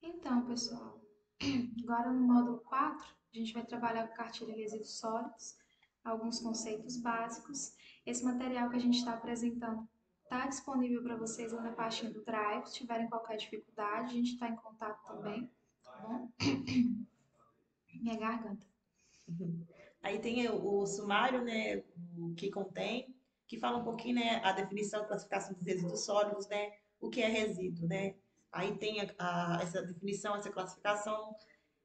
Então, pessoal, agora no módulo 4, a gente vai trabalhar com cartilha de resíduos sólidos, alguns conceitos básicos. Esse material que a gente está apresentando está disponível para vocês lá na pastinha do Drive. Se tiverem qualquer dificuldade, a gente está em contato também, tá bom? Minha garganta. Uhum. Aí tem o sumário, né, o que contém, que fala um pouquinho, né, a definição e classificação dos resíduos sólidos, né, o que é resíduo, né. Aí tem essa definição, essa classificação.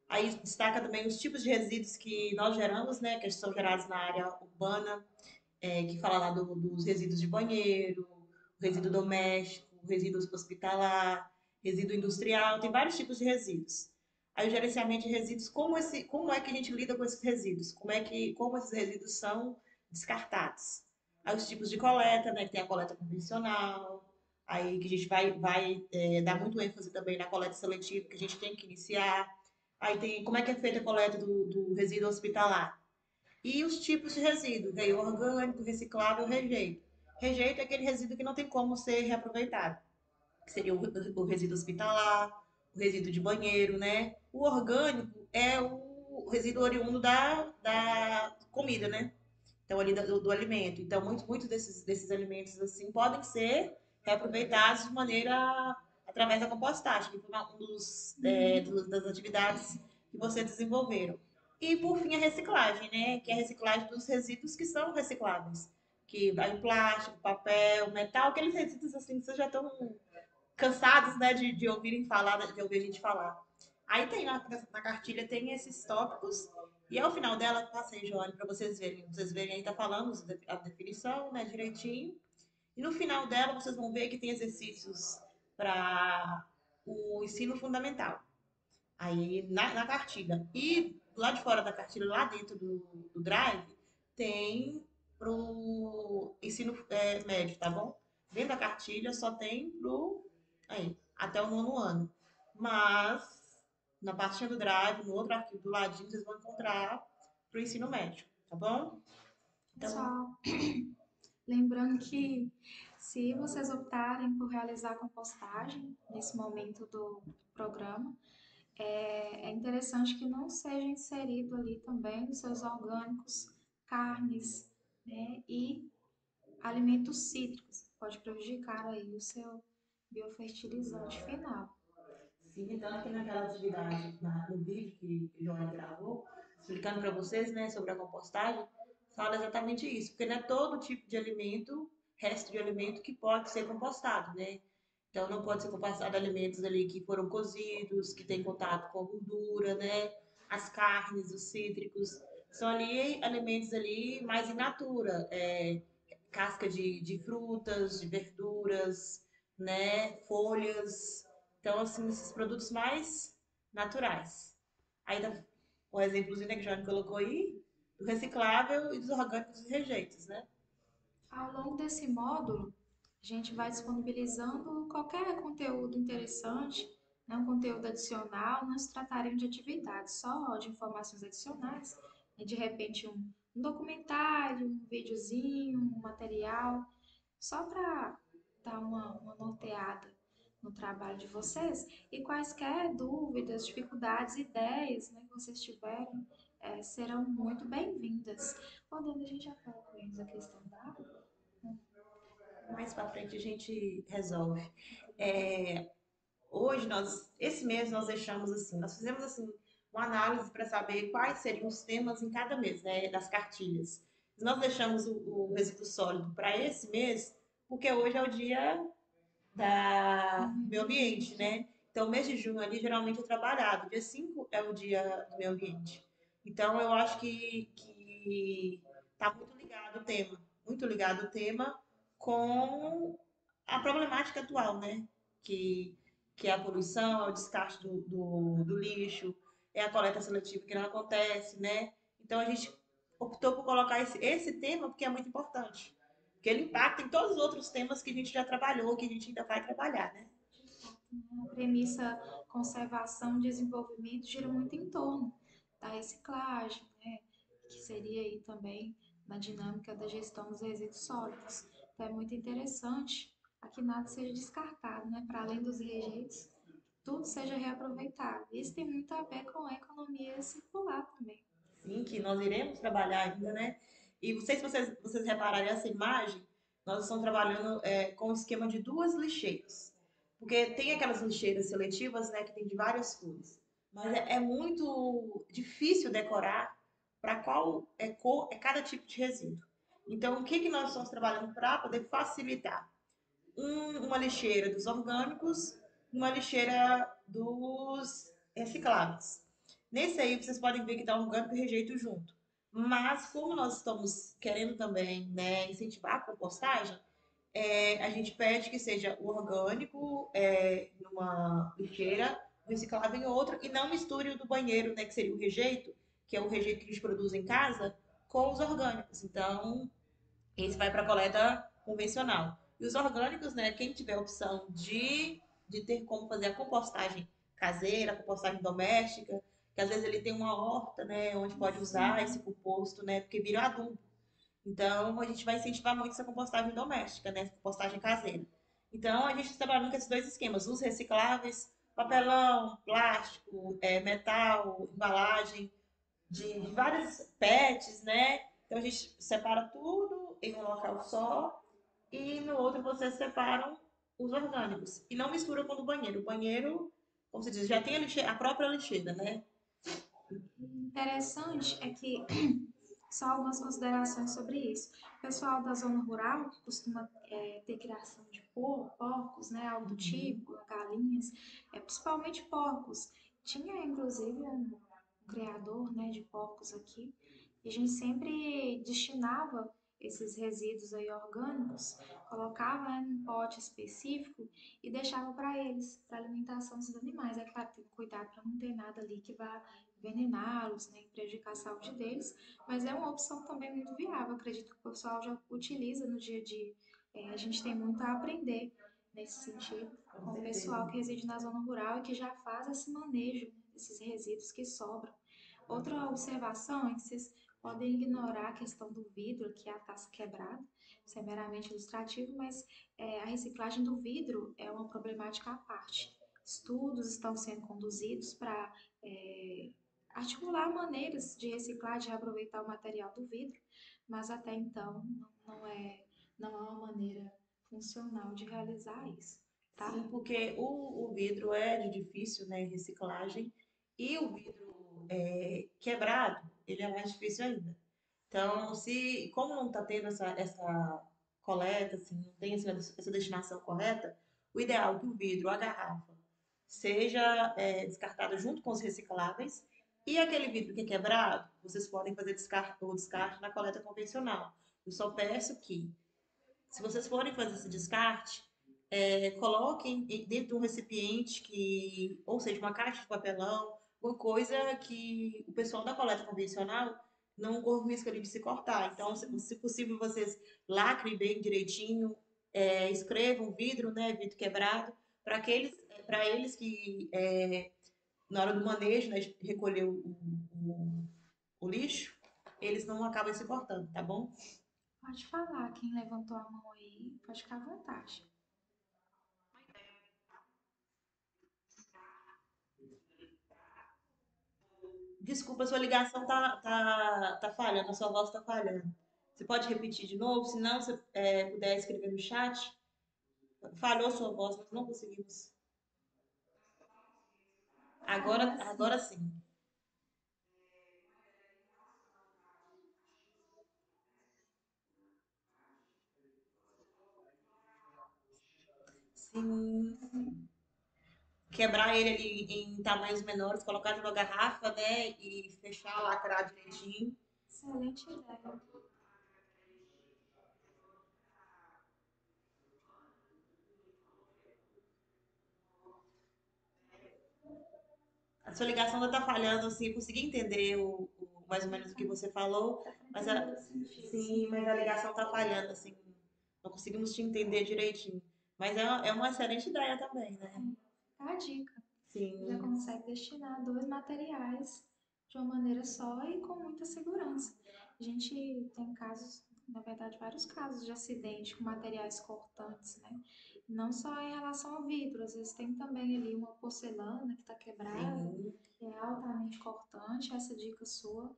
Aí destaca também os tipos de resíduos que nós geramos, né, que são gerados na área urbana, que fala lá dos resíduos de banheiro, o resíduo doméstico, o resíduo hospitalar, resíduo industrial, tem vários tipos de resíduos. Aí o gerenciamento de resíduos, como é que a gente lida com esses resíduos? Como esses resíduos são descartados? Aí os tipos de coleta, né, que tem a coleta convencional, aí que a gente vai dar muito ênfase também na coleta seletiva, que a gente tem que iniciar. Aí tem como é que é feita a coleta do resíduo hospitalar. E os tipos de resíduo, veio orgânico, reciclável, rejeito. Rejeito é aquele resíduo que não tem como ser reaproveitado, que seria o resíduo hospitalar, o resíduo de banheiro, né? O orgânico é o resíduo oriundo da comida, né? Então, ali do alimento. Então, muitos desses alimentos, assim, podem ser reaproveitados de maneira através da compostagem, que foi das atividades que vocês desenvolveram. E, por fim, a reciclagem, né? Que é a reciclagem dos resíduos que são recicláveis. Que vai o plástico, papel, metal, aqueles resíduos assim que vocês já estão cansados, né, de ouvirem falar, de ouvir a gente falar. Aí tem na cartilha tem esses tópicos e ao final dela passei, Joane, para vocês verem. Vocês verem aí tá falando a definição, né, direitinho. E no final dela vocês vão ver que tem exercícios para o ensino fundamental. Aí na cartilha. E lá de fora da cartilha, lá dentro do Drive, tem pro ensino médio, tá bom? Dentro da cartilha só tem até o nono ano. Mas na pastinha do Drive, no outro arquivo do ladinho, vocês vão encontrar pro ensino médio, tá bom? Então, Pessoal, lembrando que se vocês optarem por realizar compostagem nesse momento do programa, é interessante que não seja inserido ali também os seus orgânicos, carnes, né, e alimentos cítricos. Pode prejudicar aí o seu biofertilizante final. sim, tanto que naquela atividade, no vídeo que o João gravou, explicando para vocês, né, sobre a compostagem, fala exatamente isso, porque não é todo tipo de alimento, resto de alimento, que pode ser compostado, né? Então, não pode ser compostado alimentos ali que foram cozidos, que têm contato com a gordura, né? As carnes, os cítricos, são ali alimentos ali mais in natura, casca de frutas, de verduras, né? Folhas, então, assim, esses produtos mais naturais. Aí, o exemplozinho né, que o Johnny colocou aí, do reciclável e dos orgânicos e rejeitos, né? Ao longo desse módulo, a gente vai disponibilizando qualquer conteúdo interessante, né, um conteúdo adicional, não se tratariam de atividades, só de informações adicionais, né, de repente um documentário, um videozinho, um material, só para dar uma norteada no trabalho de vocês e quaisquer dúvidas, dificuldades, ideias né, que vocês tiverem serão muito bem-vindas. Podendo a gente já fala com eles a questão da água. Mais pra frente a gente resolve. É, hoje, esse mês, nós deixamos assim, nós fizemos assim, uma análise para saber quais seriam os temas em cada mês, né, das cartilhas. Nós deixamos o resíduo sólido para esse mês, porque hoje é o dia do meio ambiente, né? Então, o mês de junho ali geralmente é trabalhado. Dia 5 é o dia do meio ambiente. Então, eu acho que tá muito ligado o tema com a problemática atual, né? Que, que é a poluição, é o descarte do lixo, é a coleta seletiva que não acontece, né? Então, a gente optou por colocar esse tema porque é muito importante. Porque ele impacta em todos os outros temas que a gente já trabalhou, que a gente ainda vai trabalhar, né? A premissa conservação e desenvolvimento gira muito em torno da reciclagem, né? Que seria aí também na dinâmica da gestão dos resíduos sólidos. Então é muito interessante a que nada seja descartado, né? Para além dos rejeitos, tudo seja reaproveitado. Isso tem muito a ver com a economia circular também. Sim, que nós iremos trabalhar ainda, né? E não sei se vocês repararam essa imagem, nós estamos trabalhando com o esquema de duas lixeiras. Porque tem aquelas lixeiras seletivas, né, que tem de várias cores. Mas é muito difícil decorar para qual cor é cada tipo de resíduo. Então, o que que nós estamos trabalhando para poder facilitar? Uma lixeira dos orgânicos, uma lixeira dos recicláveis. Nesse aí, vocês podem ver que está orgânico e rejeito junto. Mas, como nós estamos querendo também, né, incentivar a compostagem, a gente pede que seja o orgânico numa lixeira, o reciclável em outra, e não misture o do banheiro, né, que seria o rejeito, que é o rejeito que a gente produz em casa, com os orgânicos. Então, esse vai para a coleta convencional. E os orgânicos, né? Quem tiver a opção de ter como fazer a compostagem caseira, a compostagem doméstica, que às vezes ele tem uma horta, né? Onde pode usar esse Sim. composto, né? Porque vira adubo. Então, a gente vai incentivar muito essa compostagem doméstica, né? Essa compostagem caseira. Então, a gente está trabalhando com esses dois esquemas: os recicláveis, papelão, plástico, metal, embalagem, de várias pets, né? Então a gente separa tudo em um local só e no outro vocês separam os orgânicos. E não mistura com o do banheiro. O banheiro, como você diz, já tem a própria lixeira, né? Interessante é que só algumas considerações sobre isso. O pessoal da zona rural, que costuma ter criação de porcos, né, algo do Uhum. tipo, galinhas, principalmente porcos. Tinha, inclusive, um criador, né, de porcos aqui, e a gente sempre destinava esses resíduos aí orgânicos, colocava, né, num pote específico e deixava para eles, para alimentação dos animais. É claro, tem que cuidar para não ter nada ali que vá envenená-los, né, prejudicar a saúde deles, mas é uma opção também muito viável. Acredito que o pessoal já utiliza no dia a dia. A gente tem muito a aprender nesse sentido Com com o certeza. pessoal que reside na zona rural e que já faz esse manejo desses resíduos que sobram. Outra observação é que vocês podem ignorar a questão do vidro, que é a taça quebrada, isso é meramente ilustrativo, mas a reciclagem do vidro é uma problemática à parte. Estudos estão sendo conduzidos para articular maneiras de reciclar, de reaproveitar o material do vidro, mas até então não é uma maneira funcional de realizar isso, tá? Sim, porque o vidro é de difícil, né, reciclagem e o vidro quebrado, ele é mais difícil ainda. Então, como não está tendo essa coleta, assim, não tem essa destinação correta, o ideal é que o vidro, a garrafa, seja descartado junto com os recicláveis e aquele vidro que é quebrado, vocês podem fazer o descarte na coleta convencional. Eu só peço que, se vocês forem fazer esse descarte, coloquem dentro de um recipiente ou seja, uma caixa de papelão, uma coisa que o pessoal da coleta convencional não corre o risco ali de se cortar. Então, se possível, vocês lacrem bem direitinho, escrevam vidro, né, vidro quebrado, para eles que na hora do manejo, né, de recolher o lixo, eles não acabam se cortando, tá bom? Pode falar, quem levantou a mão aí, pode ficar à vontade. Desculpa, sua ligação tá falhando, a sua voz tá falhando. Você pode repetir de novo? Se não, se puder escrever no chat. Falhou sua voz, nós não conseguimos. Agora Agora sim. sim. Sim. Quebrar ele ali em tamanhos menores, colocar numa garrafa, né? E fechar, lacrar direitinho. Excelente ideia. A sua ligação ainda tá falhando, assim, eu consegui entender mais ou menos o que você falou, Dá para mas entender o sentido, sim, sim. mas a ligação tá falhando, assim, não conseguimos te entender direitinho. Mas é uma excelente ideia também, né? Fica a dica. Já Sim, consegue destinar dois materiais de uma maneira só e com muita segurança. A gente tem casos, na verdade, vários casos de acidente com materiais cortantes, né? Não só em relação ao vidro, às vezes tem também ali uma porcelana que está quebrada, Sim. é altamente cortante. Essa dica sua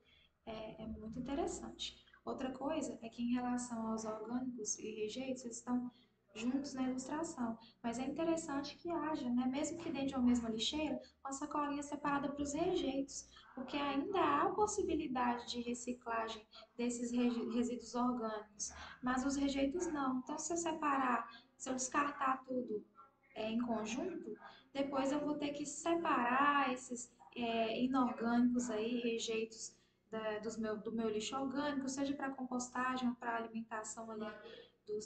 é muito interessante. Outra coisa é que em relação aos orgânicos e rejeitos, eles estão juntos na ilustração, mas é interessante que haja, né, mesmo que dentro de uma mesma lixeira, uma sacolinha separada para os rejeitos, porque ainda há a possibilidade de reciclagem desses resíduos orgânicos, mas os rejeitos não. Então, se eu separar, se eu descartar tudo em conjunto, depois eu vou ter que separar esses inorgânicos aí, rejeitos do meu lixo orgânico, seja para compostagem ou para alimentação ali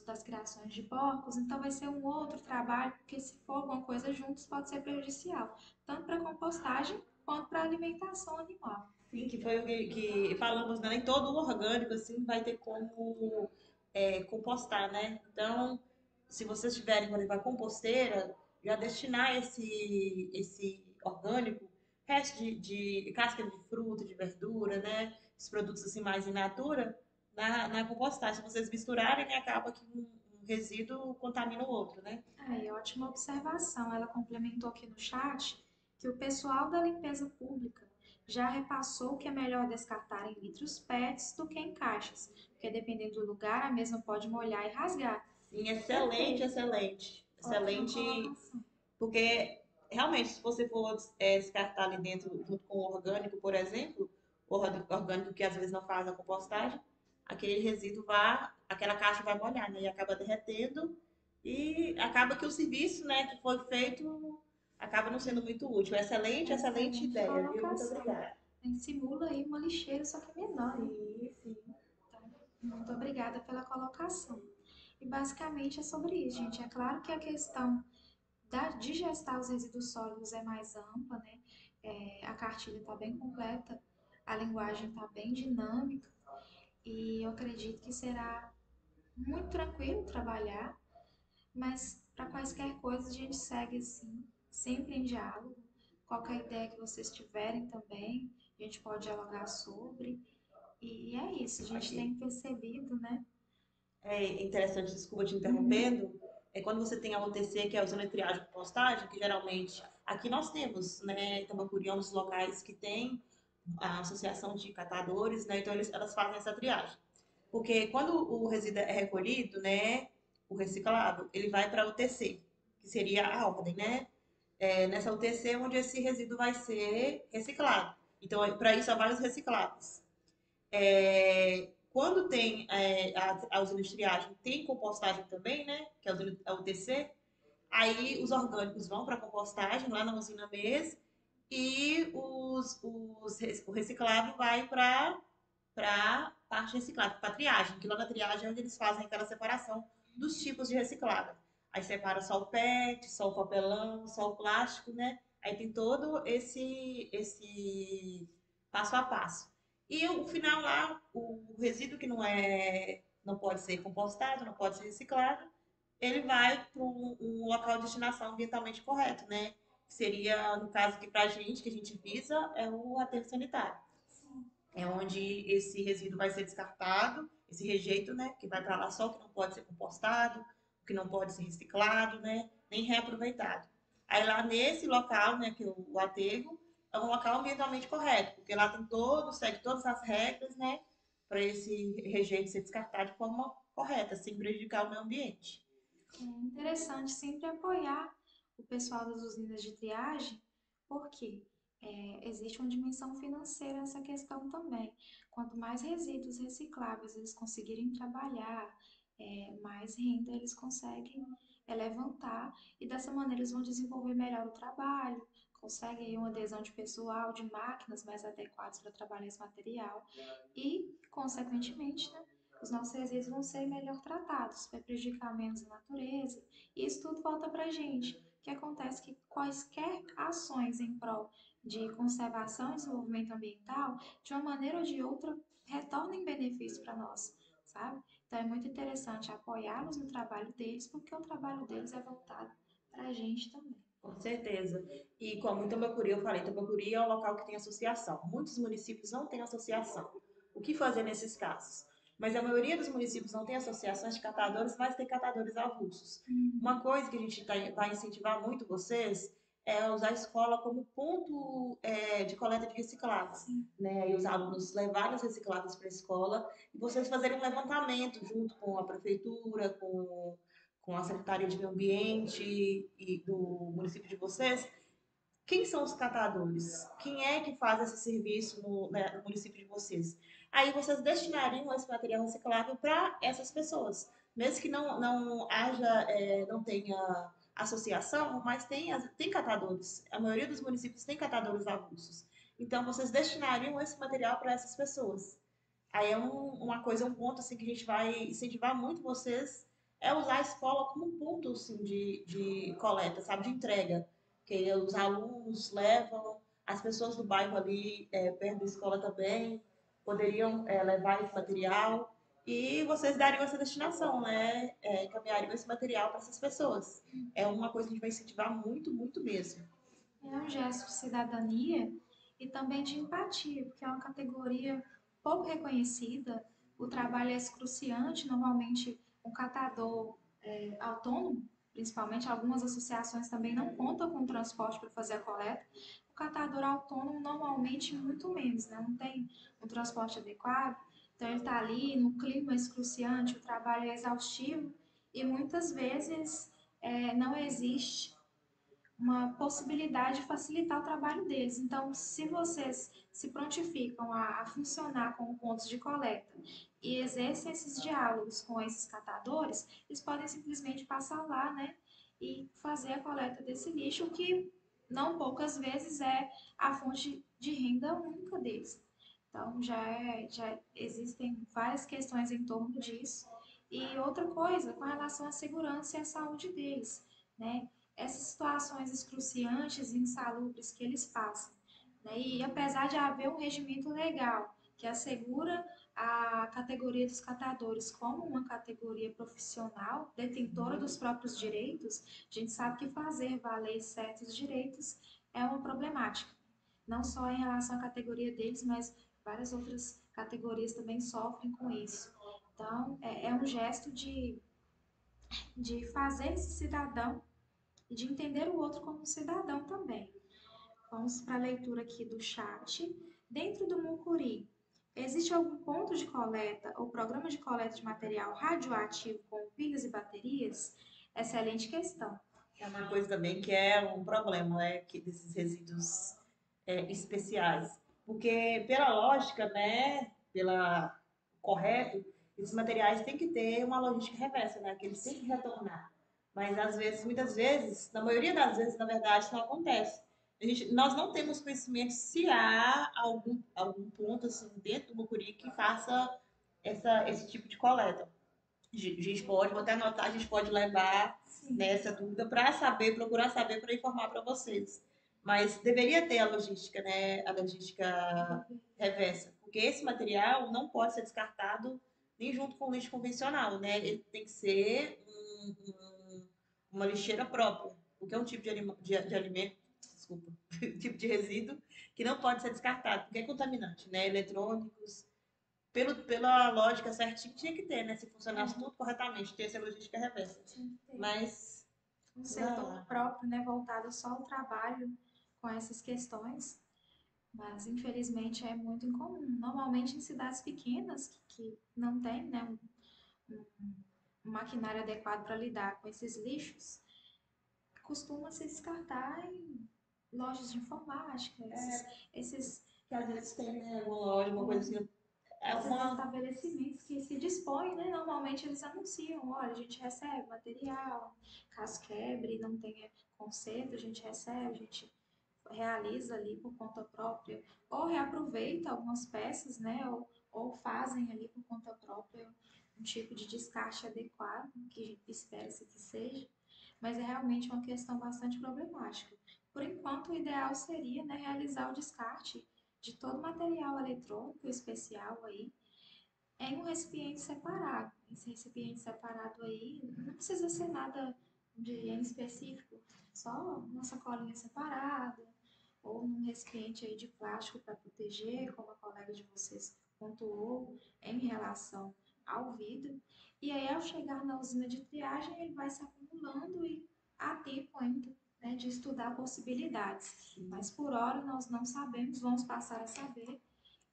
das criações de porcos. Então vai ser um outro trabalho, porque se for alguma coisa juntos pode ser prejudicial, tanto para compostagem quanto para alimentação animal. Sim, que foi o que falamos, né? Nem todo o orgânico assim vai ter como compostar, né? Então, se vocês tiverem, por exemplo, a composteira, já destinar esse orgânico, resto de casca de fruta, de verdura, né? Esses produtos assim mais in natura, na compostagem. Se vocês misturarem, acaba que um resíduo contamina o outro, né? Aí, ótima observação. Ela complementou aqui no chat que o pessoal da limpeza pública já repassou que é melhor descartar em litros PETs do que em caixas, porque dependendo do lugar, a mesma pode molhar e rasgar. Sim, excelente, Perfeito. excelente. Ótima Excelente. colocação. Porque, realmente, se você for descartar ali dentro, junto com o orgânico, por exemplo, o orgânico que às vezes não faz a compostagem, aquele resíduo vai, aquela caixa vai molhar, né? E acaba derretendo e acaba que o serviço, né, que foi feito acaba não sendo muito útil. Excelente, excelente Excelente ideia, viu? Muito colocação. obrigada. A gente simula aí uma lixeira, só que menor, né? Sim, sim. Tá? Muito obrigada pela colocação. E basicamente é sobre isso, gente. É claro que a questão de gestar os resíduos sólidos é mais ampla, né? A cartilha está bem completa, a linguagem está bem dinâmica e eu acredito que será muito tranquilo trabalhar, mas para quaisquer coisas a gente segue assim, sempre em diálogo. Qualquer ideia que vocês tiverem também, a gente pode dialogar sobre. E é isso, a gente Aqui. tem percebido, né? É interessante, desculpa te Uhum. interrompendo, é quando você tem a OTC, que é a zona de triagem e compostagem, que geralmente aqui nós temos, né, em Tambacuri é um dos locais que tem a associação de catadores, né, então elas fazem essa triagem. Porque quando o resíduo é recolhido, né, o reciclável, ele vai para a UTC, que seria a ordem, né? Nessa UTC é onde esse resíduo vai ser reciclado. Então, para isso, há vários recicláveis. Quando tem a usina de triagem, tem compostagem também, né? Que é a UTC. Aí os orgânicos vão para a compostagem lá na usina mesmo e o reciclável vai para a parte reciclável, para a triagem, que lá na triagem é onde eles fazem aquela separação dos tipos de reciclável. Aí separa só o PET, só o papelão, só o plástico, né? Aí tem todo esse passo a passo. E o final lá, o resíduo que não pode ser compostado, não pode ser reciclado, ele vai para um local de destinação ambientalmente correto, né? Que seria, no caso aqui para a gente, que a gente visa, é o aterro sanitário. É onde esse resíduo vai ser descartado, esse rejeito, né? Que vai para lá só o que não pode ser compostado, o que não pode ser reciclado, né? Nem reaproveitado. Aí lá nesse local, né, que é o aterro, é um local ambientalmente correto, porque lá tem segue todas as regras, né? Para esse rejeito ser descartado de forma correta, sem prejudicar o meio ambiente. É interessante sempre apoiar o pessoal das usinas de triagem, porque existe uma dimensão financeira nessa questão também. Quanto mais resíduos recicláveis eles conseguirem trabalhar, mais renda eles conseguem levantar e dessa maneira eles vão desenvolver melhor o trabalho, conseguem uma adesão de pessoal, de máquinas mais adequadas para trabalhar esse material e, consequentemente, né, os nossos resíduos vão ser melhor tratados, vai prejudicar menos a natureza, e isso tudo volta para a gente. O que acontece é que quaisquer ações em prol de conservação e desenvolvimento ambiental, de uma maneira ou de outra, retornam em benefício para nós, sabe? Então é muito interessante apoiá-los no trabalho deles, porque o trabalho deles é voltado para a gente também. Com certeza. E como em Tambacuri, eu falei, Tambacuri é um local que tem associação. Muitos municípios não têm associação. O que fazer nesses casos? Mas a maioria dos municípios não tem associações de catadores, mas tem catadores avulsos. Uma coisa que a gente vai incentivar muito vocês é usar a escola como ponto de coleta de recicláveis, Sim. né? E os alunos levarem os recicláveis para a escola e vocês fazerem um levantamento junto com a prefeitura, com a Secretaria de Meio Ambiente e do município de vocês, quem são os catadores? Quem é que faz esse serviço no município de vocês? Aí vocês destinariam esse material reciclável para essas pessoas. Mesmo que não haja, não tenha associação, mas tem catadores. A maioria dos municípios tem catadores avulsos. Então, vocês destinariam esse material para essas pessoas. Aí é uma coisa, um ponto assim, que a gente vai incentivar muito vocês, é usar a escola como um ponto assim, de coleta, sabe, de entrega. Que os alunos levam, as pessoas do bairro ali, perto da escola também, poderiam levar esse material e vocês dariam essa destinação, né? Encaminhariam esse material para essas pessoas. É uma coisa que a gente vai incentivar muito, muito mesmo. É um gesto de cidadania e também de empatia, porque é uma categoria pouco reconhecida. O trabalho é excruciante, normalmente um catador autônomo, principalmente algumas associações também não contam com transporte para fazer a coleta. O catador autônomo normalmente muito menos, né? Não tem um transporte adequado, então ele está ali no clima excruciante, o trabalho é exaustivo e muitas vezes não existe uma possibilidade de facilitar o trabalho deles. Então, se vocês se prontificam a funcionar como pontos de coleta e exercem esses diálogos com esses catadores, eles podem simplesmente passar lá, né, e fazer a coleta desse lixo, o que não poucas vezes é a fonte de renda única deles. Então, já existem várias questões em torno disso. E outra coisa, com relação à segurança e à saúde deles, né? Essas situações excruciantes e insalubres que eles passam, né? E apesar de haver um regimento legal que assegura a categoria dos catadores como uma categoria profissional, detentora dos próprios direitos, a gente sabe que fazer valer certos direitos é uma problemática. Não só em relação à categoria deles, mas várias outras categorias também sofrem com isso. Então, é um gesto de fazer esse cidadão e de entender o outro como um cidadão também. Vamos para a leitura aqui do chat. Dentro do Mucuri, existe algum ponto de coleta ou programa de coleta de material radioativo com pilhas e baterias? Excelente questão. É uma coisa também que é um problema, né, que desses resíduos especiais. Porque, pela lógica, né, pela correto, esses materiais têm que ter uma logística reversa, né, que eles têm que retornar. Mas, às vezes, muitas vezes, na maioria das vezes, na verdade, isso não acontece. Nós não temos conhecimento se há algum ponto assim, dentro do Mucuri que faça esse tipo de coleta. A gente pode, vou até anotar, a gente pode levar nessa dúvida para saber, procurar saber, para informar para vocês. Mas deveria ter a logística, né? A logística reversa, porque esse material não pode ser descartado nem junto com o lixo convencional, né? Ele tem que ser uma lixeira própria, porque é um tipo de alimento, desculpa, tipo de resíduo que não pode ser descartado, porque é contaminante, né? Eletrônicos, pela lógica certinho, tinha que ter, né? Se funcionasse tudo corretamente, ter essa logística reversa. Mas, um setor próprio, né, voltado só ao trabalho com essas questões, mas infelizmente é muito incomum. Normalmente em cidades pequenas que não tem, né, um maquinário adequado para lidar com esses lixos, costuma se descartar em lojas de informática, esses que às vezes tem, né, alguma loja, uma coisa assim. esses estabelecimentos que se dispõem, né? Normalmente eles anunciam, olha, a gente recebe material, caso quebre, não tenha conserto, a gente recebe, a gente realiza ali por conta própria, ou reaproveita algumas peças, né? Ou fazem ali por conta própria um tipo de descarte adequado, que espera-se que seja, mas é realmente uma questão bastante problemática. Por enquanto, o ideal seria, né, realizar o descarte de todo material eletrônico especial aí em um recipiente separado. Esse recipiente separado aí não precisa ser nada em específico, só uma sacolinha separada ou num recipiente aí de plástico para proteger, como a colega de vocês pontuou, em relação ao vidro. E aí, ao chegar na usina de triagem, ele vai se acumulando e há tempo ainda, né, de estudar possibilidades. Mas por hora nós não sabemos, vamos passar a saber.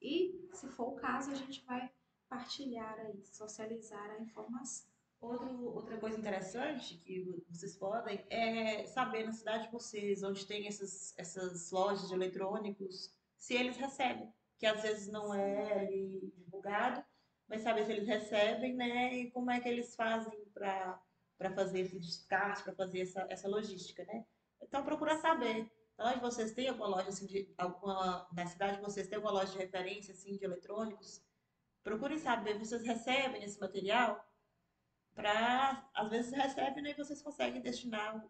E, se for o caso, a gente vai partilhar aí, socializar a informação. Outra coisa interessante que vocês podem é saber na cidade de vocês, onde tem essas lojas de eletrônicos, se eles recebem, que às vezes não é ali divulgado, mas saber se eles recebem, né? E como é que eles fazem para fazer esse descarte, para fazer essa logística, né? Então procura saber. Então, onde vocês têm alguma loja assim na cidade de vocês tem alguma loja de referência assim de eletrônicos? Procurem saber, vocês recebem esse material? Para às vezes recebe, né, e vocês conseguem destinar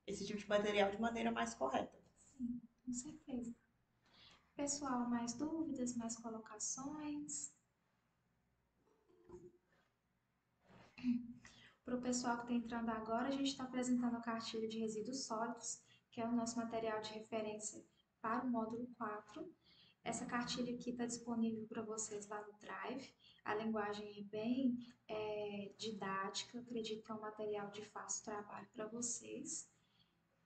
esse tipo de material de maneira mais correta. Sim, com certeza. Pessoal, mais dúvidas, mais colocações? Para o pessoal que está entrando agora, a gente está apresentando a cartilha de resíduos sólidos, que é o nosso material de referência para o módulo 4. Essa cartilha aqui está disponível para vocês lá no Drive. A linguagem é bem didática, acredito que é um material de fácil trabalho para vocês.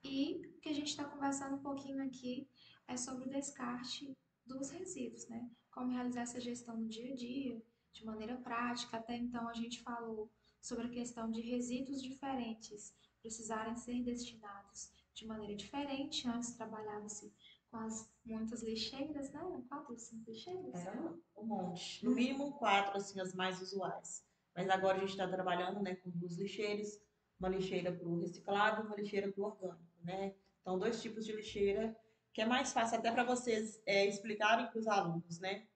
E o que a gente está conversando um pouquinho aqui é sobre o descarte dos resíduos, né? Como realizar essa gestão no dia a dia, de maneira prática. Até então a gente falou sobre a questão de resíduos diferentes precisarem ser destinados de maneira diferente. Antes trabalhava-se com as muitas lixeiras, né? 4 ou 5 lixeiras. Era um monte. No mínimo quatro, assim, as mais usuais. Mas agora a gente está trabalhando, né, com duas lixeiras, uma lixeira para o reciclável e uma lixeira para o orgânico, né? Então, dois tipos de lixeira, que é mais fácil até para vocês explicarem para os alunos, né?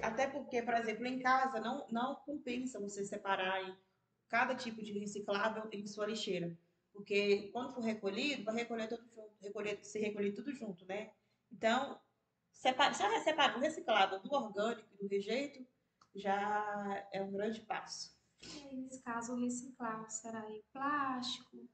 Até porque, por exemplo, em casa não compensa você separar cada tipo de reciclável em sua lixeira. Porque quando for recolhido, vai recolher tudo junto, ser recolhido tudo junto, né? Então, se eu separar o reciclável do orgânico e do rejeito, já é um grande passo. E aí, nesse caso, o reciclável será aí plástico,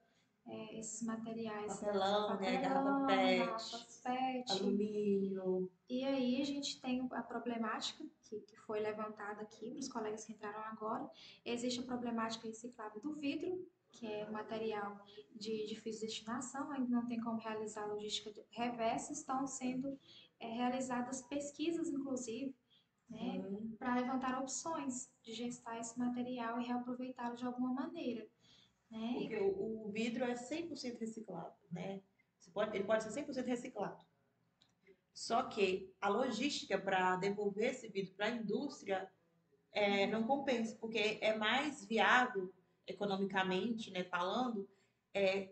esses materiais, Papelão, né? Garrafa papelão, PET, garrafas PET. alumínio. E aí a gente tem a problemática que foi levantada aqui para os colegas que entraram agora. Existe a problemática reciclável do vidro, que é um material de difícil destinação, ainda não tem como realizar a logística reversa, estão sendo realizadas pesquisas, inclusive, né, Sim. para levantar opções de gestar esse material e reaproveitá-lo de alguma maneira. Né? Porque o vidro é 100% reciclável, né? Ele pode ser 100% reciclado. Só que a logística para devolver esse vidro para a indústria não compensa, porque é mais viável economicamente, né, falando,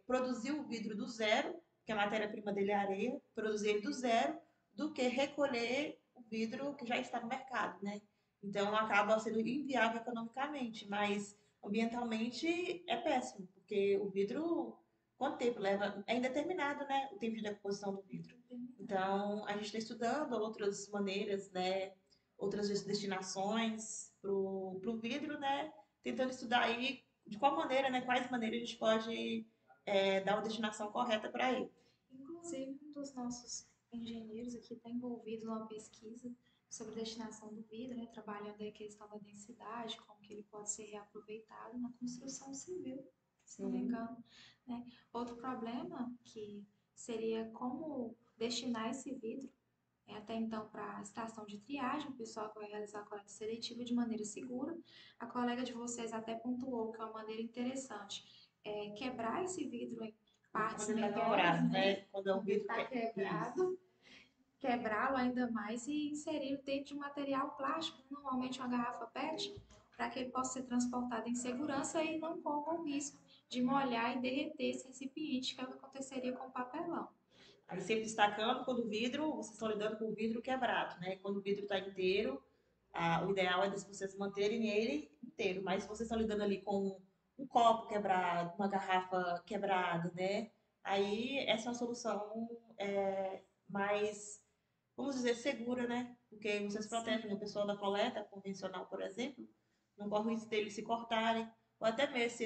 produzir o vidro do zero, que a matéria-prima dele é areia, produzir ele do zero, do que recolher o vidro que já está no mercado, né? Então acaba sendo inviável economicamente, mas ambientalmente é péssimo, porque o vidro, quanto tempo leva? É indeterminado, né? O tempo de decomposição do vidro. Então a gente está estudando outras maneiras, né? Outras destinações para o vidro, né? Tentando estudar aí de qual maneira, né? Quais maneiras a gente pode dar uma destinação correta para ele. Inclusive, um dos nossos engenheiros aqui está envolvido numa pesquisa sobre a destinação do vidro, né, trabalhando aí a questão da densidade, como que ele pode ser reaproveitado na construção civil, se não me engano. Né? Outro problema que seria como destinar esse vidro até então para a estação de triagem, o pessoal que vai realizar a coleta seletiva de maneira segura. A colega de vocês até pontuou que é uma maneira interessante quebrar esse vidro em partes Quando ele está menores, quebrado, né? né? Quando é um Quando ele vidro está quebrado, quebrá-lo ainda mais e inserir dentro de um material plástico, normalmente uma garrafa PET, para que ele possa ser transportado em segurança e não corra o risco de molhar e derreter esse recipiente, que é o que aconteceria com o papelão. Aí sempre destacando quando o vidro, vocês estão lidando com o vidro quebrado, né? Quando o vidro está inteiro, o ideal é vocês manterem ele inteiro. Mas se vocês estão lidando ali com um copo quebrado, uma garrafa quebrada, né? Aí essa é uma solução mais, vamos dizer, segura, né? Porque vocês protegem o pessoal da coleta convencional, por exemplo, não corre o risco deles se cortarem, ou até mesmo se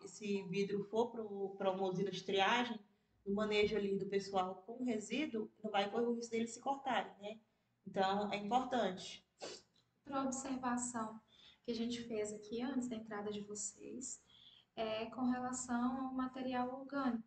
esse vidro for para uma usina de triagem, no manejo ali do pessoal com resíduo, não vai correr o risco deles se cortarem, né? Então, é importante. Outra observação que a gente fez aqui antes da entrada de vocês é com relação ao material orgânico.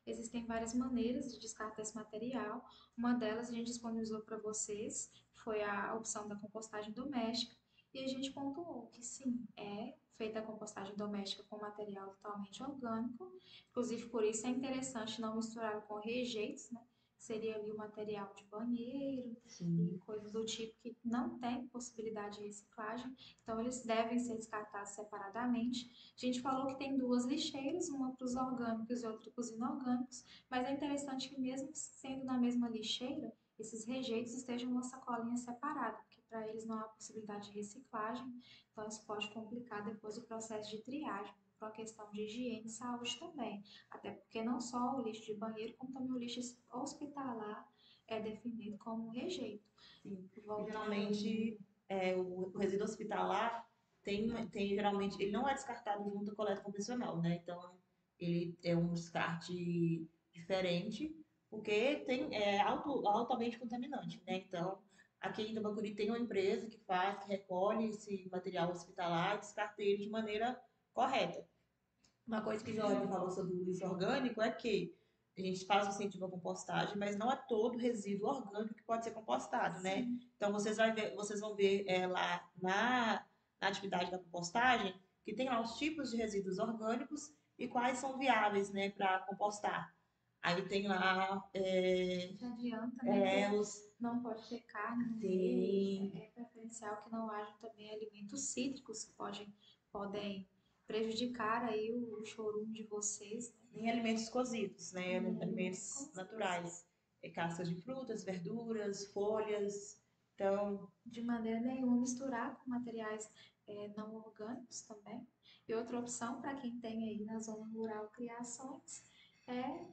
Existem várias maneiras de descartar esse material. Uma delas a gente disponibilizou para vocês, foi a opção da compostagem doméstica, e a gente pontuou que sim, é feita a compostagem doméstica com material totalmente orgânico. Inclusive, por isso é interessante não misturar com rejeitos, né? Seria ali o material de banheiro e Sim, coisas do tipo que não tem possibilidade de reciclagem, então eles devem ser descartados separadamente. A gente falou que tem duas lixeiras, uma para os orgânicos e outra para os inorgânicos, mas é interessante que mesmo sendo na mesma lixeira, esses rejeitos estejam numa sacolinha separada, porque para eles não há possibilidade de reciclagem, então isso pode complicar depois o processo de triagem, por uma questão de higiene e saúde também. Até porque não só o lixo de banheiro, como também o lixo hospitalar é definido como rejeito. sim. E Voltando. geralmente o resíduo hospitalar tem geralmente, ele não é descartado junto à coleta convencional, né? Então ele é um descarte diferente, porque altamente contaminante, né? Então aqui em Tambacuri tem uma empresa que recolhe esse material hospitalar e descarta ele de maneira correta. Uma coisa que o Jorge falou sobre o lixo orgânico é que a gente faz o incentivo à compostagem, mas não é todo resíduo orgânico que pode ser compostado, né? Sim, Então vocês vão ver lá na atividade da compostagem que tem lá os tipos de resíduos orgânicos e quais são viáveis, né, para compostar. Aí tem lá te adianta, né, que os não pode ter carne no meio, sim, é preferencial que não haja também alimentos cítricos que podem prejudicar aí o chorume de vocês, né? nem alimentos cozidos, né? E alimentos Alimentos cozidos. naturais, cascas de frutas, verduras, folhas. Então, De maneira nenhuma misturar com materiais não orgânicos também. E outra opção para quem tem aí na zona rural criações é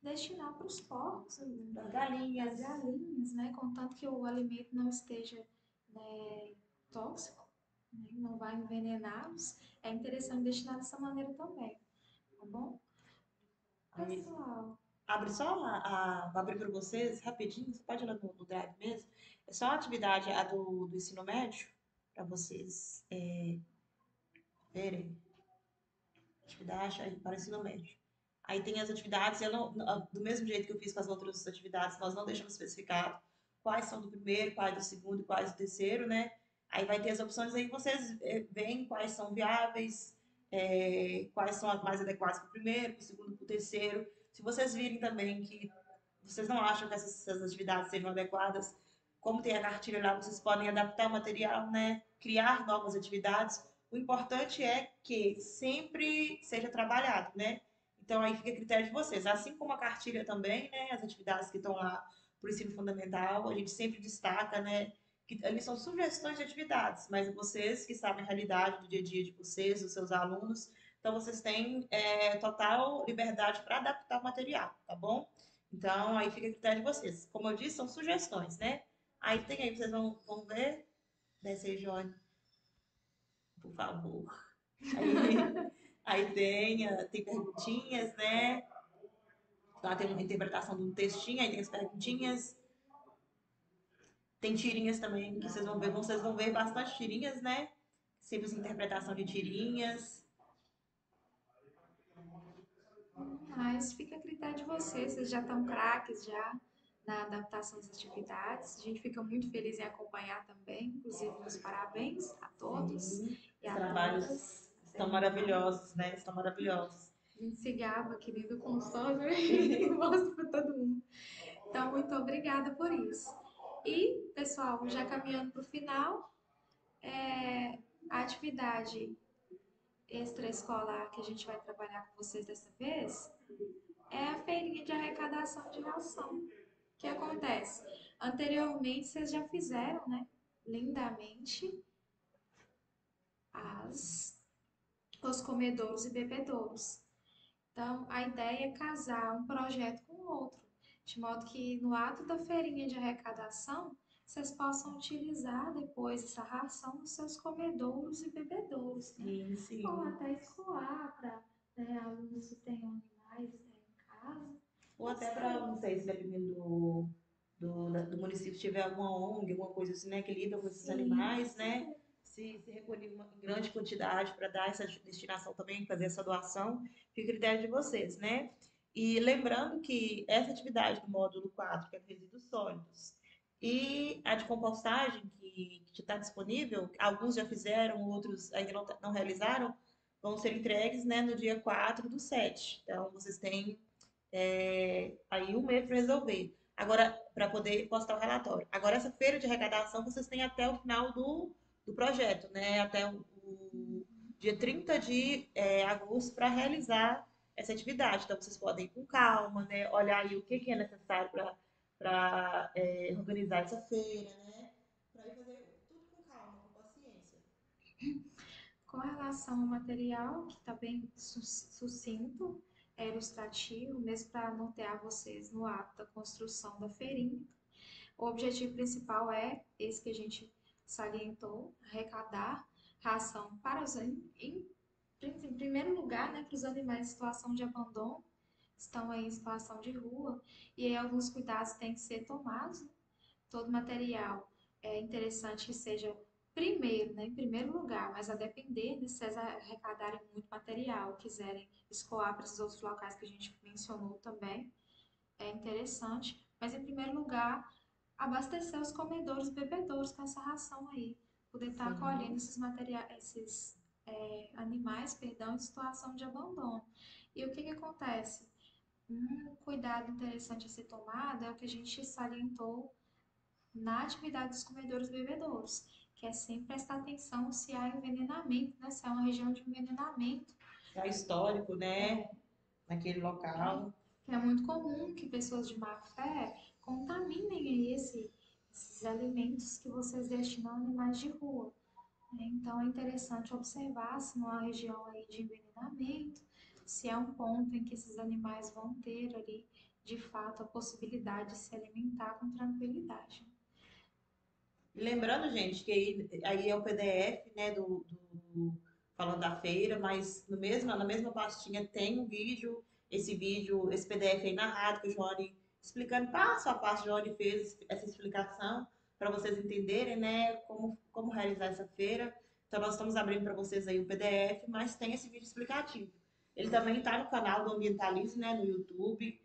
destinar para os porcos, das para as galinhas. galinhas, né? Contanto que o alimento não esteja, né, tóxico, né? Não vai envenená-los, é interessante destinar dessa maneira também, tá bom? Aí, Pessoal, abre só vou abrir para vocês rapidinho, você pode ir lá no Drive mesmo. É só a atividade do ensino médio, para vocês verem. Atividade aí para o ensino médio. Aí tem as atividades, do mesmo jeito que eu fiz com as outras atividades, nós não deixamos especificado quais são do primeiro, quais do segundo e quais do terceiro, né? Aí vai ter as opções aí, vocês veem quais são viáveis, quais são as mais adequadas para o primeiro, para o segundo, para o terceiro. Se vocês virem também que vocês não acham que essas atividades sejam adequadas, como tem a cartilha lá, vocês podem adaptar o material, né? Criar novas atividades. O importante é que sempre seja trabalhado, né? Então aí fica a critério de vocês. Assim como a cartilha também, né? As atividades que estão lá para o ensino fundamental, a gente sempre destaca, né? Que ali são sugestões de atividades, mas vocês que sabem a realidade do dia a dia de vocês, dos seus alunos, então vocês têm total liberdade para adaptar o material, tá bom? Então aí fica a critério de vocês. Como eu disse, são sugestões, né? Aí tem aí, vocês vão ver, desce aí, Johnny, por favor. Aí, aí tem perguntinhas, né? Lá tem uma interpretação de um textinho, aí tem as perguntinhas. Tem tirinhas também, que vocês vão ver bastante tirinhas, né? Simples interpretação de tirinhas. mas fica a critério de vocês, vocês já estão craques já na adaptação das atividades. A gente fica muito feliz em acompanhar também, inclusive meus parabéns a todos Sim, e os a trabalhos todas. estão maravilhosos, né? Estão maravilhosos. A gente se gaba aqui dentro do consultório e mostra para todo mundo. Então, muito obrigada por isso. E, pessoal, já caminhando para o final, a atividade extraescolar que a gente vai trabalhar com vocês dessa vez é a feirinha de arrecadação de ração. O que acontece? Anteriormente, vocês já fizeram, né? Lindamente, as, os comedouros e bebedouros. Então, a ideia é casar um projeto com o outro, de modo que no ato da feirinha de arrecadação, vocês possam utilizar depois essa ração nos seus comedouros e bebedouros, né? Sim, Ou sim. até escoar para, né, alunos que tenham animais, né, em casa. Ou Pode até ser. para, não sei, se dependendo do município, se tiver alguma ONG, alguma coisa assim, né, que lida com esses Sim, com animais, né? certeza. se recolher em grande quantidade para dar essa destinação também, fazer essa doação, fica a critério de vocês, né? E lembrando que essa atividade do módulo 4 que é de resíduos sólidos, e a de compostagem, que está disponível, alguns já fizeram, outros ainda não realizaram, vão ser entregues, né, no dia 4/7. Então, vocês têm aí um mês para resolver. Agora, para poder postar o relatório. Agora, essa feira de arrecadação, vocês têm até o final do projeto, né? Até o dia 30 de agosto para realizar essa atividade. Então, vocês podem ir com calma, né? Olhar aí o que é necessário para organizar essa feira, né? Para ir fazer tudo com calma, com paciência. Com relação ao material, que está bem sucinto, é ilustrativo, mesmo para nortear vocês no ato da construção da feirinha. O objetivo principal é esse que a gente salientou, arrecadar ração para os em primeiro lugar, né, para os animais em situação de abandono, estão aí em situação de rua, e aí alguns cuidados têm que ser tomados, né? Todo material é interessante que seja primeiro, né, em primeiro lugar, mas a depender, né, se vocês arrecadarem muito material, quiserem escoar para esses outros locais que a gente mencionou também, é interessante, mas em primeiro lugar, abastecer os comedores e bebedouros com essa ração aí, poder estar acolhendo Sim. esses materiais, esses animais, perdão, em situação de abandono. E o que que acontece? Um cuidado interessante a ser tomado é o que a gente salientou na atividade dos comedores e bebedouros, que é sempre prestar atenção se há envenenamento, né? Se é uma região de envenenamento, É histórico, né? Naquele local. que é muito comum que pessoas de má fé contaminem aí esses alimentos que vocês destinam a animais de rua, né? Então é interessante observar se não há região aí de envenenamento, se é um ponto em que esses animais vão ter ali, de fato, a possibilidade de se alimentar com tranquilidade. E lembrando, gente, que aí é o PDF, né, falando da feira, mas no mesmo, na mesma pastinha tem um vídeo, esse PDF aí narrado, que o Johnny explicando passo a passo, o Johnny fez essa explicação para vocês entenderem, né, como realizar essa feira. Então, nós estamos abrindo para vocês aí o PDF, mas tem esse vídeo explicativo. Ele também está no canal do Ambientalismo, né, no YouTube.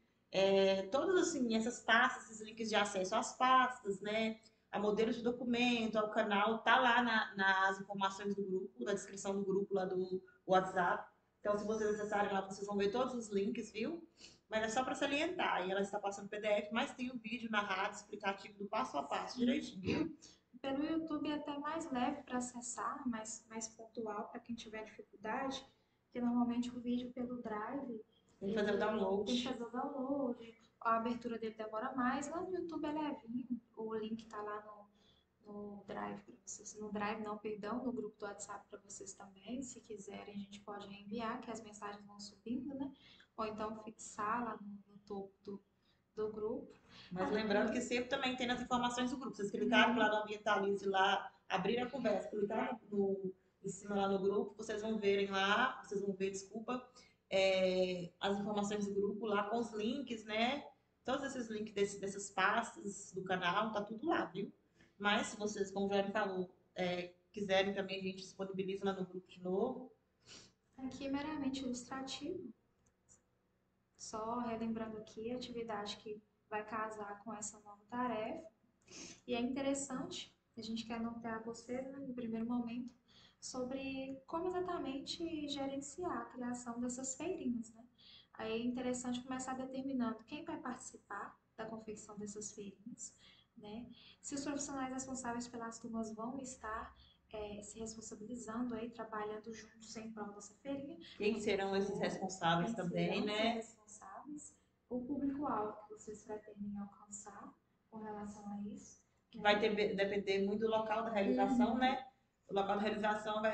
Todas, assim, essas pastas, esses links de acesso às pastas, né, a modelo de documento, ao canal, tá lá nas informações do grupo, na descrição do grupo lá do WhatsApp. Então, se vocês acessarem lá, vocês vão ver todos os links, viu? Mas é só para salientar. E ela está passando PDF, mas tem o vídeo narrado, explicativo do passo a passo, direitinho, viu? Pelo YouTube é até mais leve para acessar, mais pontual para quem tiver dificuldade, porque normalmente o vídeo pelo Drive, Tem que fazer o ele tem que download. fazer o download, a abertura dele demora mais, lá no YouTube é levinho, o link está lá no Drive para vocês, no Drive não, perdão, no grupo do WhatsApp para vocês também, se quiserem a gente pode reenviar, que as mensagens vão subindo, né? Ou então fixar lá no topo do grupo. Mas lembrando Aqui, que sempre também tem nas informações do grupo. Vocês clicaram lá no Ambientalize, lá, abrir a conversa, clicar em cima lá no grupo, vocês vão verem lá, vocês vão ver, desculpa, as informações do grupo lá com os links, né? Todos esses links dessas pastas do canal, tá tudo lá, viu? Mas se vocês, como o Jorge falou, quiserem também, a gente disponibiliza lá no grupo de novo. aqui é meramente ilustrativo, só relembrando aqui a atividade que vai casar com essa nova tarefa. E é interessante, a gente quer notar você, né, no primeiro momento, sobre como exatamente gerenciar a criação dessas feirinhas, né? Aí é interessante começar determinando quem vai participar da confecção dessas feirinhas, né? Se os profissionais responsáveis pelas turmas vão estar se responsabilizando aí, trabalhando juntos em prol dessa feirinha, Quem serão esses responsáveis quem também, serão esses né? responsáveis, o público-alvo que vocês pretendem alcançar com relação a isso, Que né? vai depender muito do local da realização, né? O local da realização na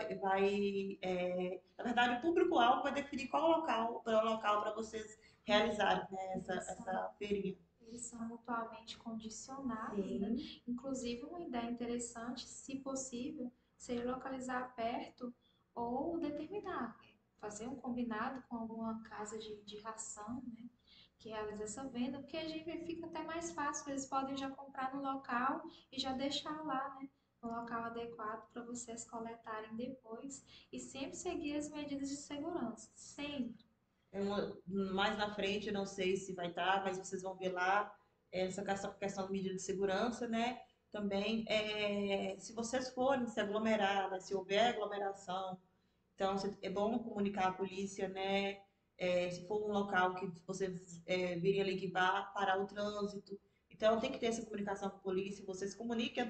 verdade, o público-alvo vai definir qual local para vocês realizarem, né, Eles são, essa feirinha. eles são mutuamente condicionados, né? Sim. Inclusive, uma ideia interessante, se possível, seria localizar perto ou determinar, fazer um combinado com alguma casa de ração, né? Que realiza essa venda, porque a gente fica até mais fácil, eles podem já comprar no local e já deixar lá, né? um local adequado para vocês coletarem depois e sempre seguir as medidas de segurança. Sempre. Mais na frente, eu não sei se vai estar, mas vocês vão ver lá essa questão de medida de segurança, né? Também, se vocês forem se aglomerar, né? Se houver aglomeração, então é bom comunicar à polícia, né? Se for um local que vocês virem ali que vá parar o trânsito, então tem que ter essa comunicação com a polícia, vocês comuniquem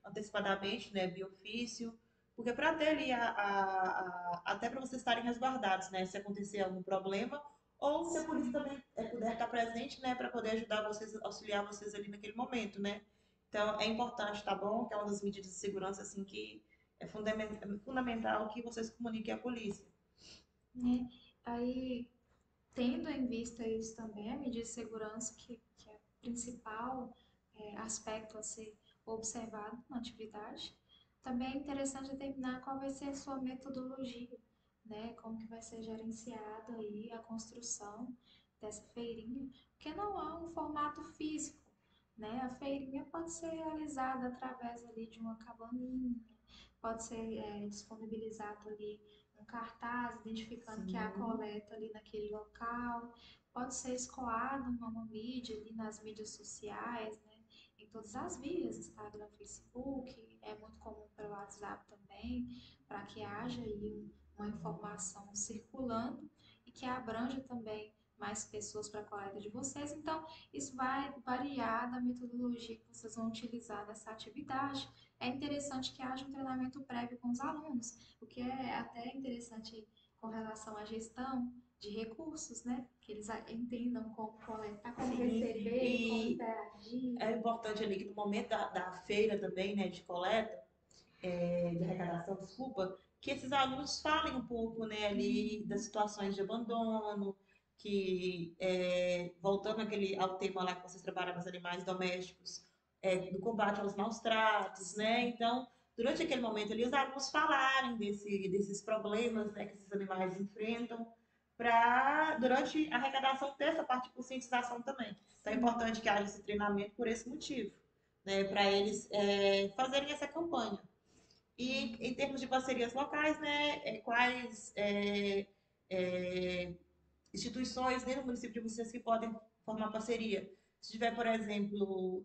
antecipadamente, né? Via ofício, porque para ter ali até para vocês estarem resguardados, né? Se acontecer algum problema, ou se a polícia Sim. também puder estar presente, né? Para poder ajudar vocês, auxiliar vocês ali naquele momento, né? Então é importante, tá bom? Que é uma das medidas de segurança assim que é fundamental que vocês comuniquem à polícia. Né? Aí, tendo em vista isso também, a medida de segurança, que é o principal aspecto a ser observado na atividade, também é interessante determinar qual vai ser a sua metodologia, né? Como que vai ser gerenciada aí a construção dessa feirinha, porque não há um formato físico, né? A feirinha pode ser realizada através ali de uma cabaninha, pode ser disponibilizado ali um cartaz identificando que há a Sim, coleta ali naquele local, pode ser escoado uma mídia ali nas mídias sociais, né? Em todas as vias, Instagram, Facebook, é muito comum pelo WhatsApp também, para que haja aí uma informação circulando e que abranja também mais pessoas para a coleta de vocês. Então, isso vai variar da metodologia que vocês vão utilizar nessa atividade. É interessante que haja um treinamento prévio com os alunos, o que é até interessante com relação à gestão de recursos, né? Que eles entendam como coletar, como sim, sim. receber, como E interagir. é importante ali que no momento da feira também, né, de coleta, de arrecadação, desculpa, que esses alunos falem um pouco, né, ali das situações de abandono, que, voltando ao tema lá que vocês trabalham nos animais domésticos, do combate aos maus tratos, né, então, durante aquele momento ali, os alunos falarem desses problemas, né, que esses animais enfrentam, para, durante a arrecadação, ter essa parte de conscientização também. Então, é Sim. importante que haja esse treinamento por esse motivo, né, para eles fazerem essa campanha. E em termos de parcerias locais, né, quais instituições dentro do município de vocês que podem formar parceria? Se tiver, por exemplo,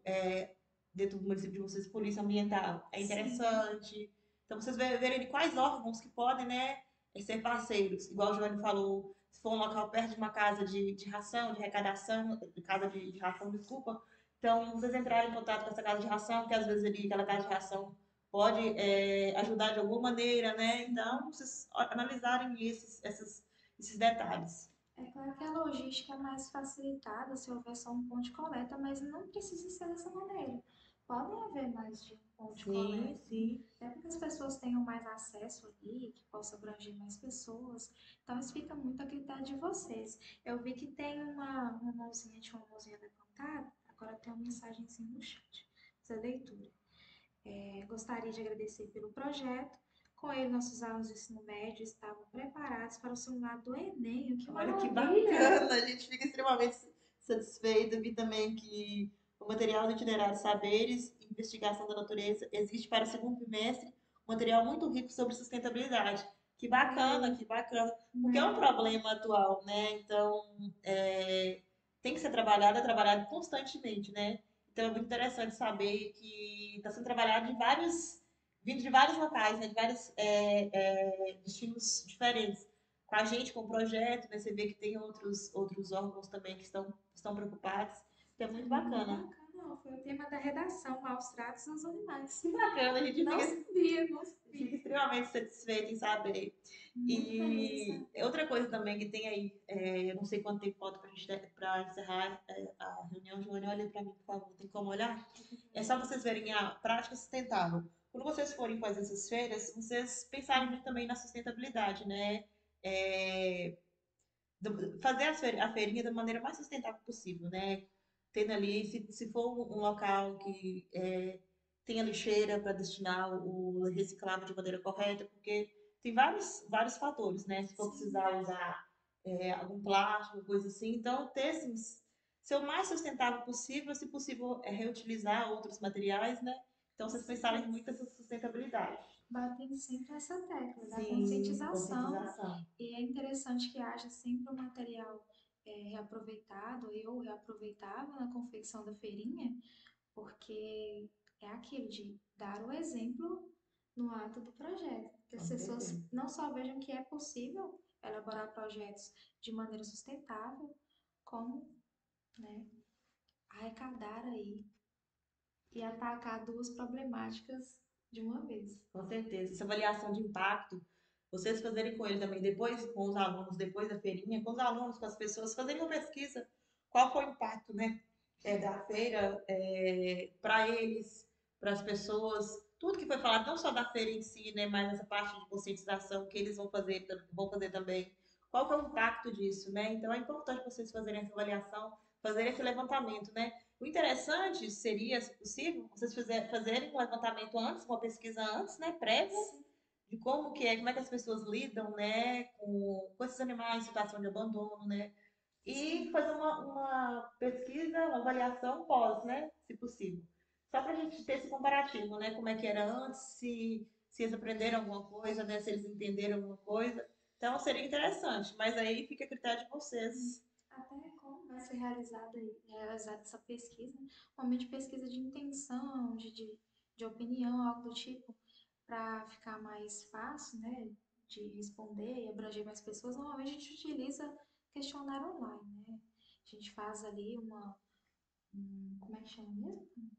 dentro do município de vocês, polícia ambiental, é Sim. interessante. Então, vocês verem quais órgãos que podem, né, ser parceiros. Igual o Giovanni falou, se for um local perto de uma casa de ração, de arrecadação, de casa de ração, desculpa. Então, vocês entrarem em contato com essa casa de ração, que às vezes ali, aquela casa de ração pode ajudar de alguma maneira, né? Então, vocês analisarem esses detalhes. É claro que a logística é mais facilitada se houver só um ponto de coleta, mas não precisa ser dessa maneira. Podem haver mais de um ponto de Sim, coleta, né? sim. Até para que as pessoas tenham mais acesso ali, que possa abranger mais pessoas. Então, isso fica muito a critério de vocês. Eu vi que tem uma mãozinha, tinha uma mãozinha levantada, agora tem uma mensagenzinha no chat. Essa leitura. Gostaria de agradecer pelo projeto. Com ele, nossos alunos do ensino médio estavam preparados para o simulado do Enem. Que Olha que maravilha! bacana, a gente fica extremamente satisfeito. Vi também que o material do itinerário Saberes e Investigação da Natureza existe para o segundo bimestre, um material muito rico sobre sustentabilidade. Ai, Que bacana, porque é um né? problema atual, né? Então, tem que ser trabalhado constantemente, né? Então, é muito interessante saber que está sendo trabalhado vindo de vários locais, né? De vários destinos diferentes com a gente, com o projeto, né? Você vê que tem outros órgãos também que estão preocupados. Então é muito Muito bacana. bacana. Foi o tema da redação, maus tratos aos animais. Que bacana, Não sabia, não fica sabia. extremamente satisfeito em saber. Muito feliz em E saber. outra coisa também que tem aí, eu não sei quanto tempo falta para a gente para encerrar a reunião, Joana, olha para mim, por favor, tem como olhar? É só vocês verem a prática sustentável. Quando vocês forem fazer essas feiras, vocês pensarem muito também na sustentabilidade, né? É, fazer a feirinha da maneira mais sustentável possível, né? Tendo ali, se for um local que tenha lixeira para destinar o reciclável de maneira correta, porque tem vários fatores, né? Se for Sim, precisar usar algum plástico, coisa assim, então ter assim, ser o mais sustentável possível, se possível, reutilizar outros materiais, né? Então, vocês pensaram muito nessa sustentabilidade. Batendo sempre essa tecla da Sim, conscientização. conscientização. E é interessante que haja sempre um material reaproveitado ou reaproveitável na confecção da feirinha, porque é aquilo de dar o exemplo no ato do projeto. Que as Com pessoas certeza. não só vejam que é possível elaborar projetos de maneira sustentável, como, né, arrecadar aí e atacar duas problemáticas de uma vez. Com certeza. Essa avaliação de impacto, vocês fazerem com ele também, depois com os alunos, depois da feirinha, com os alunos, com as pessoas, fazerem uma pesquisa. Qual foi o impacto, né, da feira para eles, para as pessoas, tudo que foi falado, não só da feira em si, né, mas essa parte de conscientização que eles vão fazer também. Qual que é o impacto disso, né? Então é importante vocês fazerem essa avaliação, fazerem esse levantamento, né? O interessante seria, se possível, vocês fazerem um levantamento antes, uma pesquisa antes, né, prévia, de como é que as pessoas lidam, né, com esses animais em situação de abandono, né, e Sim. fazer uma pesquisa, uma avaliação pós, né, se possível. Só para a gente ter esse comparativo, né, como é que era antes, se eles aprenderam alguma coisa, né, se eles entenderam alguma coisa. Então seria interessante, mas aí fica a critério de vocês. Até como vai ser realizada essa pesquisa, né? Normalmente pesquisa de intenção, de opinião, algo do tipo, para ficar mais fácil, né, de responder e abranger mais pessoas. Normalmente a gente utiliza questionário online, né? A gente faz ali como é que chama mesmo?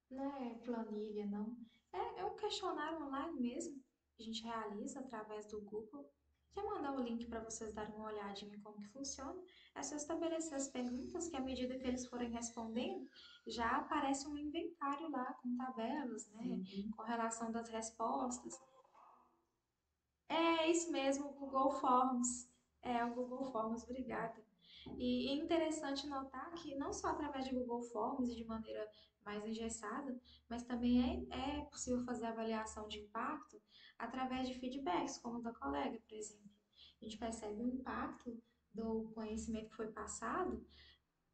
Não é planilha, não. É um questionário online mesmo. A gente realiza através do Google. Quer mandar o link para vocês darem uma olhadinha em como que funciona? É só estabelecer as perguntas que, à medida que eles forem respondendo, já aparece um inventário lá com tabelas, né? Sim. Com relação das respostas. É isso mesmo, o Google Forms. É o Google Forms, obrigada. E é interessante notar que não só através de Google Forms e de maneira mais engessada, mas também é possível fazer avaliação de impacto através de feedbacks, como o da colega, por exemplo. A gente percebe o impacto do conhecimento que foi passado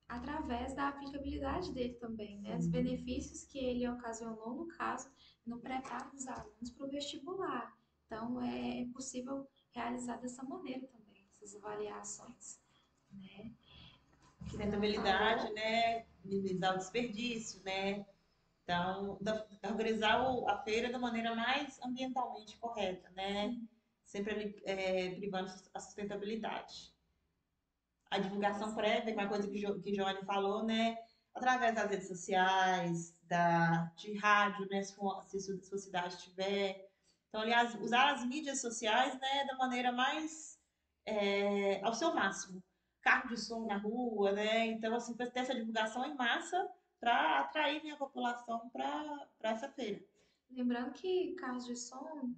através da aplicabilidade dele também, né? Os Sim. benefícios que ele ocasionou, no caso, no preparo dos alunos para o vestibular. Então, é possível realizar dessa maneira também, essas avaliações, né? Que Dana Sustentabilidade, falou. né, minimizar o desperdício, né, então, organizar a feira da maneira mais ambientalmente correta, né? Sim, Sempre ali, privando a sustentabilidade. A divulgação prévia, que é uma coisa exatamente. que Joane falou, né? Através das redes sociais, de rádio, né? Se sua cidade tiver. Então, aliás, usar as mídias sociais, né? Da maneira mais ao seu máximo. Carro de som na rua, né? Então, assim, ter essa divulgação em massa para atrair, né, a população para essa feira. Lembrando que carros de som,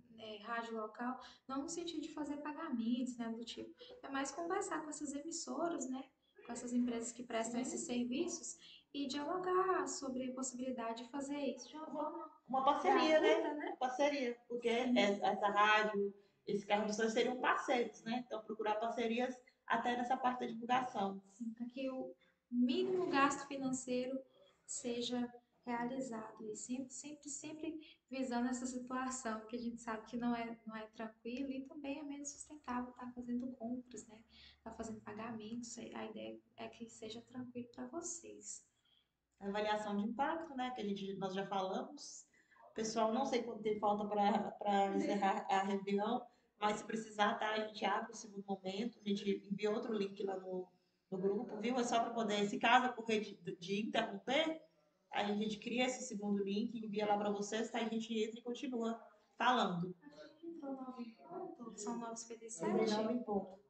rádio local, não no sentido de fazer pagamentos, né, do tipo, é mais conversar com essas emissoras, né, com essas empresas que prestam esses Sim, serviços e dialogar sobre a possibilidade de fazer isso de uma forma uma parceria, né? gratuita, né? Uma parceria, porque Sim, essa rádio, esse carro de som seriam parceiros, né? Então, procurar parcerias até nessa parte da divulgação. sim, para que o mínimo gasto financeiro seja realizado e sempre visando essa situação que a gente sabe que não é tranquilo e também é menos sustentável estar fazendo compras, né? Estar fazendo pagamentos. A ideia é que seja tranquilo para vocês. A avaliação de impacto, né? Que nós já falamos. Pessoal, não sei quanto tempo falta para encerrar a reunião, mas se precisar, tá? A gente abre o segundo momento, a gente envia outro link lá no grupo, viu? É só para poder, se caso ocorrer de interromper, aí a gente cria esse segundo link, envia lá para vocês, tá? A gente entra e continua falando. Acho que entrou 9 em ponto, são Entre 9 9h57. em ponto.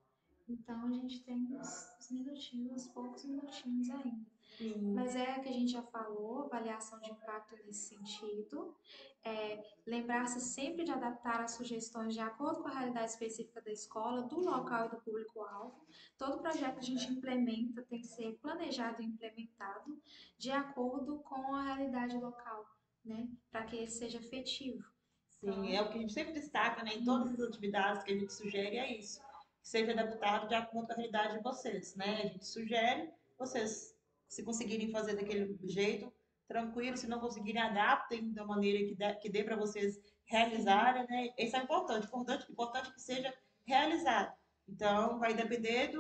Então a gente tem uns minutinhos, poucos minutinhos ainda. Sim, Mas é o que a gente já falou, avaliação de impacto nesse sentido. Lembrar-se sempre de adaptar as sugestões de acordo com a realidade específica da escola, do local e do público-alvo. Todo projeto que a gente implementa tem que ser planejado e implementado de acordo com a realidade local, né? Para que ele seja efetivo. sim, é Então, o que a gente sempre destaca, né? Em todas as atividades que a gente sugere, é isso. Que seja adaptado de acordo com a realidade de vocês, né? A gente sugere, vocês, se conseguirem fazer daquele jeito, tranquilo, se não conseguirem, adaptem da maneira que dê para vocês Sim. realizarem, né? Isso é importante que seja realizado. Então, vai depender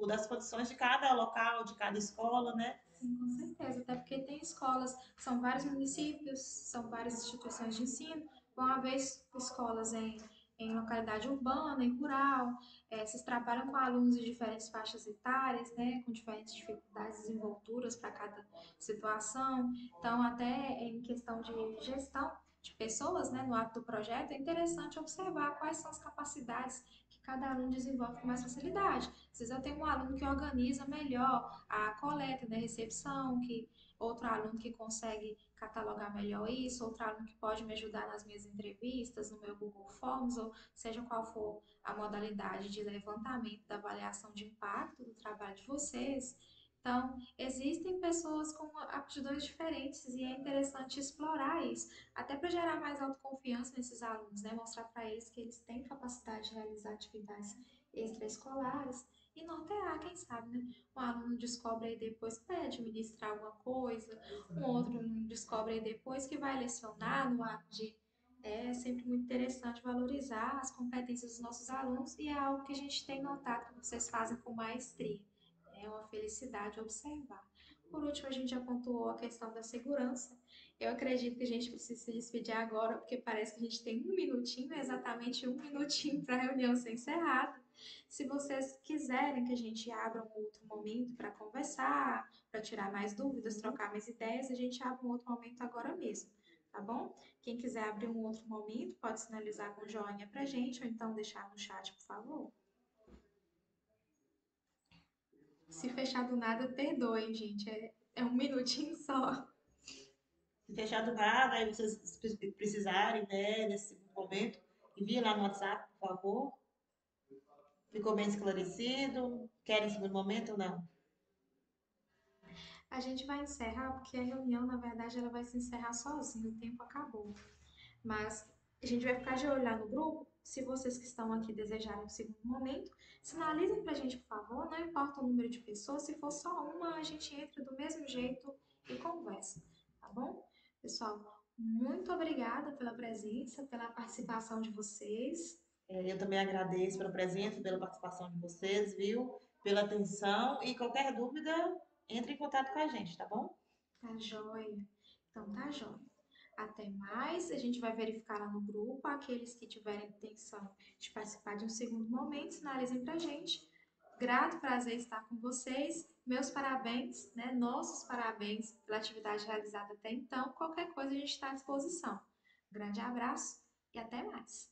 das condições de cada local, de cada escola, né? Sim, com certeza. Até porque tem escolas, são vários municípios, são várias instituições de ensino, vão haver escolas em localidade urbana, em rural, vocês trabalham com alunos de diferentes faixas etárias, né, com diferentes dificuldades, desenvolturas para cada situação. Então, até em questão de gestão de pessoas, né, no ato do projeto, é interessante observar quais são as capacidades que cada aluno desenvolve com mais facilidade. Às vezes eu tenho um aluno que organiza melhor a coleta, da recepção, que outro aluno que consegue catalogar melhor isso, outro aluno que pode me ajudar nas minhas entrevistas, no meu Google Forms, ou seja qual for a modalidade de levantamento da avaliação de impacto do trabalho de vocês. Então, existem pessoas com aptidões diferentes e é interessante explorar isso, até para gerar mais autoconfiança nesses alunos, né? Mostrar para eles que eles têm capacidade de realizar atividades extraescolares e nortear, quem sabe, né? Um aluno descobre aí depois que vai administrar alguma coisa, um outro aluno descobre aí depois que vai lecionar no ato de. É sempre muito interessante valorizar as competências dos nossos alunos e é algo que a gente tem notado que vocês fazem com maestria. É uma felicidade observar. Por último, a gente já pontuou a questão da segurança. Eu acredito que a gente precisa se despedir agora, porque parece que a gente tem um minutinho, exatamente um minutinho para a reunião ser encerrada. Se vocês quiserem que a gente abra um outro momento para conversar, para tirar mais dúvidas, trocar mais ideias, a gente abre um outro momento agora mesmo, tá bom? Quem quiser abrir um outro momento, pode sinalizar com joinha pra gente, ou então deixar no chat, por favor. Se fechar do nada, perdoem, gente. É um minutinho só. Se fechar do nada, aí vocês precisarem, né, nesse momento, envie lá no WhatsApp, por favor. Ficou bem esclarecido? Querem segundo momento ou não? A gente vai encerrar, porque a reunião, na verdade, ela vai se encerrar sozinha, o tempo acabou. Mas a gente vai ficar de olho lá no grupo. Se vocês que estão aqui desejarem um segundo momento, sinalizem pra gente, por favor. Não importa o número de pessoas, se for só uma, a gente entra do mesmo jeito e conversa, tá bom? Pessoal, muito obrigada pela presença, pela participação de vocês. Eu também agradeço pela presença, pela participação de vocês, viu? Pela atenção e qualquer dúvida, entre em contato com a gente, tá bom? Tá joia? Então tá joia. Até mais. A gente vai verificar lá no grupo. Aqueles que tiverem intenção de participar de um segundo momento, sinalizem pra gente. Grato prazer estar com vocês. Meus parabéns, né? Nossos parabéns pela atividade realizada até então. Qualquer coisa a gente está à disposição. Grande abraço e até mais.